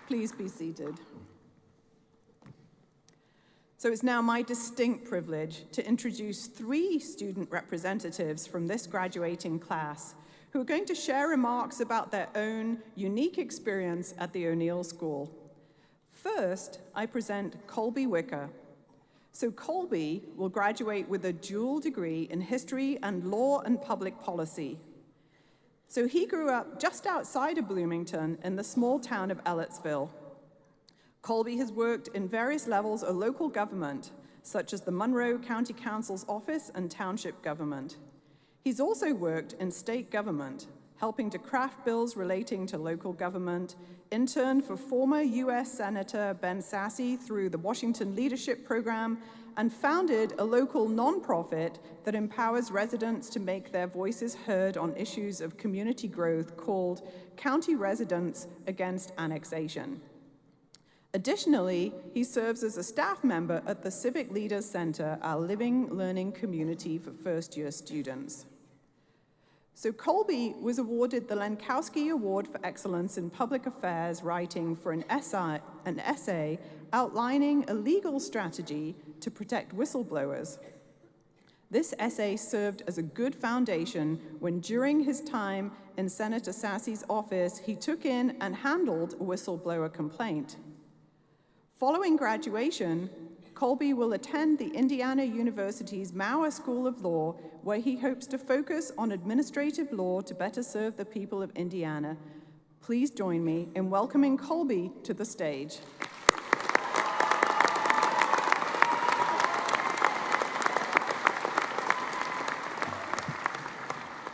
Please be seated. So it's now my distinct privilege to introduce 3 student representatives from this graduating class who are going to share remarks about their own unique experience at the O'Neill School. First, I present Colby Wicker. So Colby will graduate with a dual degree in history and law and public policy. So he grew up just outside of Bloomington in the small town of Ellettsville. Colby has worked in various levels of local government, such as the Monroe County Council's office and township government. He's also worked in state government, helping to craft bills relating to local government, interned for former U.S. Senator Ben Sasse through the Washington Leadership Program, and founded a local nonprofit that empowers residents to make their voices heard on issues of community growth called County Residents Against Annexation. Additionally, he serves as a staff member at the Civic Leaders Center, our living learning community for first-year students. So Colby was awarded the Lenkowsky Award for Excellence in Public Affairs writing for an essay outlining a legal strategy to protect whistleblowers. This essay served as a good foundation when, during his time in Senator Sasse's office, he took in and handled a whistleblower complaint. Following graduation, Colby will attend the Indiana University's Maurer School of Law, where he hopes to focus on administrative law to better serve the people of Indiana. Please join me in welcoming Colby to the stage.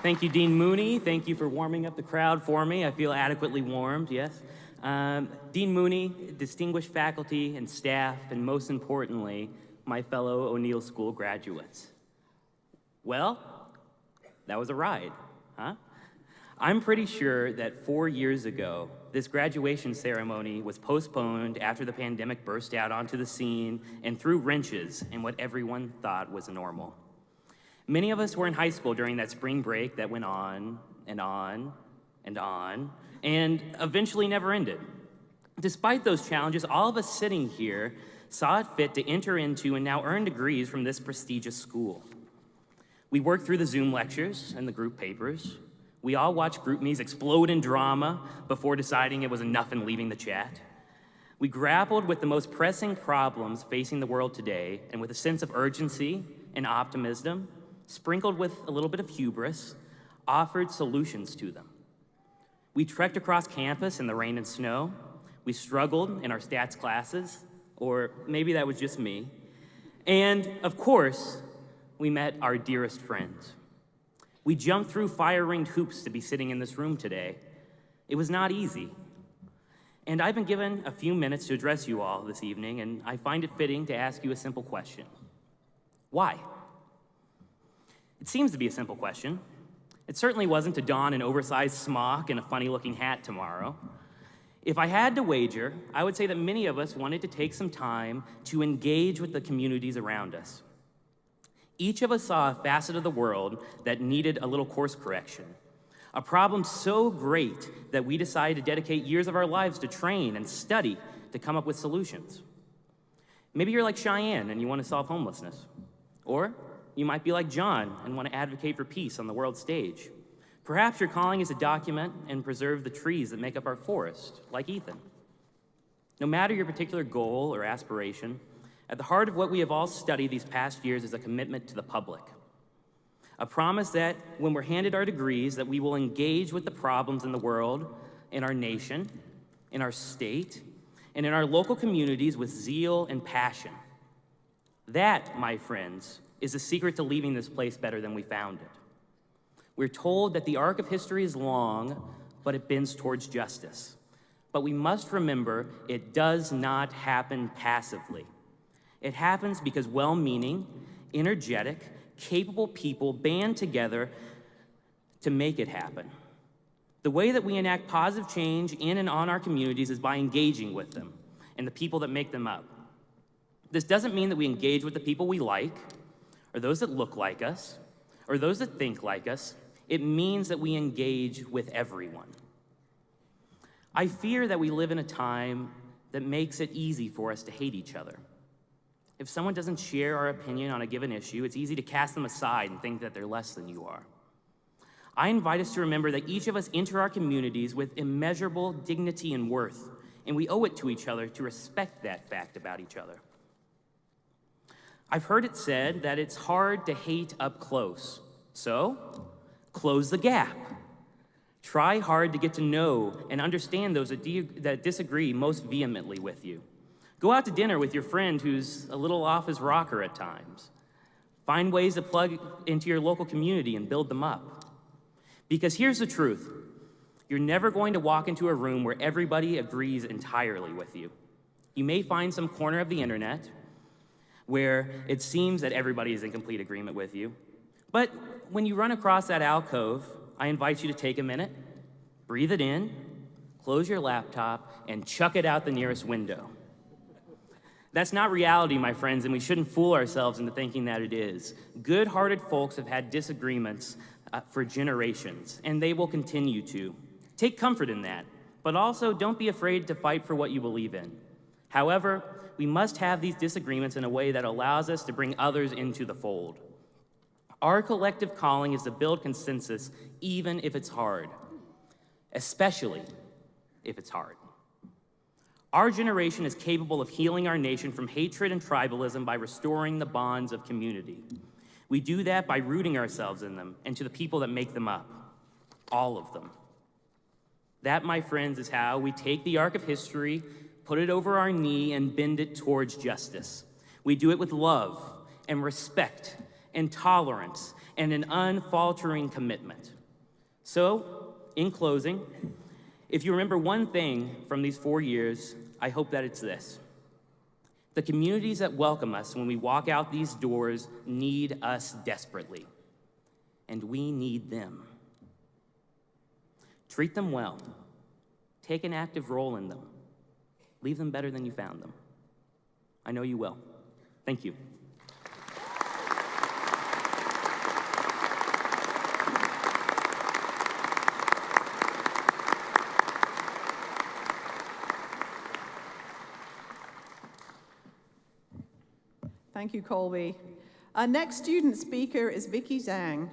Thank you, Dean Mooney. Thank you for warming up the crowd for me. I feel adequately warmed, yes. Dean Mooney, distinguished faculty and staff, and most importantly, my fellow O'Neill School graduates. Well, that was a ride, huh? I'm pretty sure that 4 years ago, this graduation ceremony was postponed after the pandemic burst out onto the scene and threw wrenches in what everyone thought was normal. Many of us were in high school during that spring break that went on and on and on, and eventually never ended. Despite those challenges, all of us sitting here saw it fit to enter into and now earn degrees from this prestigious school. We worked through the Zoom lectures and the group papers. We all watched group me's explode in drama before deciding it was enough and leaving the chat. We grappled with the most pressing problems facing the world today, and with a sense of urgency and optimism, sprinkled with a little bit of hubris, offered solutions to them. We trekked across campus in the rain and snow. We struggled in our stats classes, or maybe that was just me. And of course, we met our dearest friends. We jumped through fire-ringed hoops to be sitting in this room today. It was not easy. And I've been given a few minutes to address you all this evening, and I find it fitting to ask you a simple question. Why? It seems to be a simple question. It certainly wasn't to don an oversized smock and a funny-looking hat tomorrow. If I had to wager, I would say that many of us wanted to take some time to engage with the communities around us. Each of us saw a facet of the world that needed a little course correction, a problem so great that we decided to dedicate years of our lives to train and study to come up with solutions. Maybe you're like Cheyenne and you want to solve homelessness. Or you might be like John and want to advocate for peace on the world stage. Perhaps your calling is to document and preserve the trees that make up our forest, like Ethan. No matter your particular goal or aspiration, at the heart of what we have all studied these past years is a commitment to the public. A promise that when we're handed our degrees, that we will engage with the problems in the world, in our nation, in our state, and in our local communities with zeal and passion. That, my friends, is the secret to leaving this place better than we found it. We're told that the arc of history is long, but it bends towards justice. But we must remember it does not happen passively. It happens because well-meaning, energetic, capable people band together to make it happen. The way that we enact positive change in and on our communities is by engaging with them and the people that make them up. This doesn't mean that we engage with the people we like, or those that look like us, or those that think like us. It means that we engage with everyone. I fear that we live in a time that makes it easy for us to hate each other. If someone doesn't share our opinion on a given issue, it's easy to cast them aside and think that they're less than you are. I invite us to remember that each of us enter our communities with immeasurable dignity and worth, and we owe it to each other to respect that fact about each other. I've heard it said that it's hard to hate up close, so close the gap. Try hard to get to know and understand those that disagree most vehemently with you. Go out to dinner with your friend who's a little off his rocker at times. Find ways to plug into your local community and build them up. Because here's the truth. You're never going to walk into a room where everybody agrees entirely with you. You may find some corner of the internet where it seems that everybody is in complete agreement with you. But when you run across that alcove, I invite you to take a minute, breathe it in, close your laptop, and chuck it out the nearest window. That's not reality, my friends, and we shouldn't fool ourselves into thinking that it is. Good-hearted folks have had disagreements for generations, and they will continue to. Take comfort in that, but also don't be afraid to fight for what you believe in. However, we must have these disagreements in a way that allows us to bring others into the fold. Our collective calling is to build consensus, even if it's hard, especially if it's hard. Our generation is capable of healing our nation from hatred and tribalism by restoring the bonds of community. We do that by rooting ourselves in them and to the people that make them up, all of them. That, my friends, is how we take the arc of history, put it over our knee, and bend it towards justice. We do it with love and respect and tolerance and an unfaltering commitment. So, in closing, if you remember one thing from these 4 years, I hope that it's this. The communities that welcome us when we walk out these doors need us desperately, and we need them. Treat them well. Take an active role in them. Leave them better than you found them. I know you will. Thank you. Thank you, Colby. Our next student speaker is Vicky Zhang.